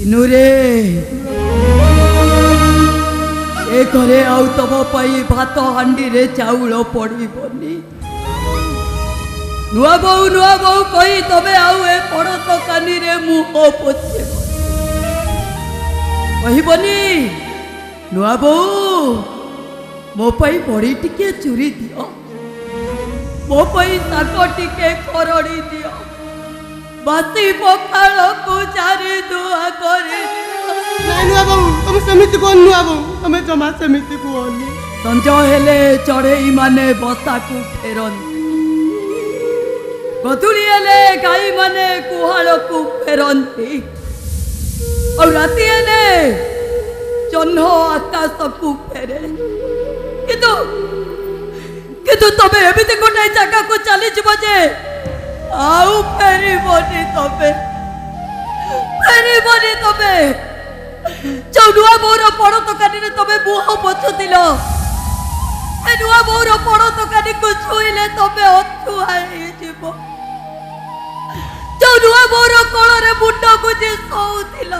रे ए घरे आउ तम पाई भात हांडी रे चाउल पड़बनी नुआ बहु कही तबे आउ ए पड़त कानी रे मुह पोछे कहबनी नुआ बहु मो पाई बड़ी टिके चूरी दियो मो पाई शाग टिके खरड़ी दियो बासी पखाल को चारी दुआ करे नुआ बहु तुम सेमिति को नुआ बहु तुम जमा सेमिति को संज हेले चढ़ई माने बसा को फेरन गधुड़ी हेले गाई माने गुहाल को फेरती और राति हेले जह्न आकाश को फेरे किंतु तबे एमिति गोटे जगह को चली जीव जे आउ फेरबनी तबे जो नुआ बोर पड़ तकानी तबे मुह पोछुल नुआ बोर पड़ तकानी को छुईले तबे अछुआ जो नुआ बोर कल मुंड गुजी शोल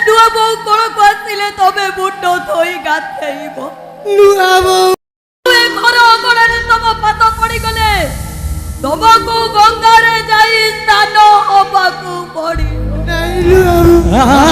नुआ बो कल को आसिले तबे मुंड धोई गाधेब नुआ बहु घर अगड़े तम पाद पड़ी गले तुमको गंगारे जाई स्नान हबाकू पड़ी नहीं नुआ बहु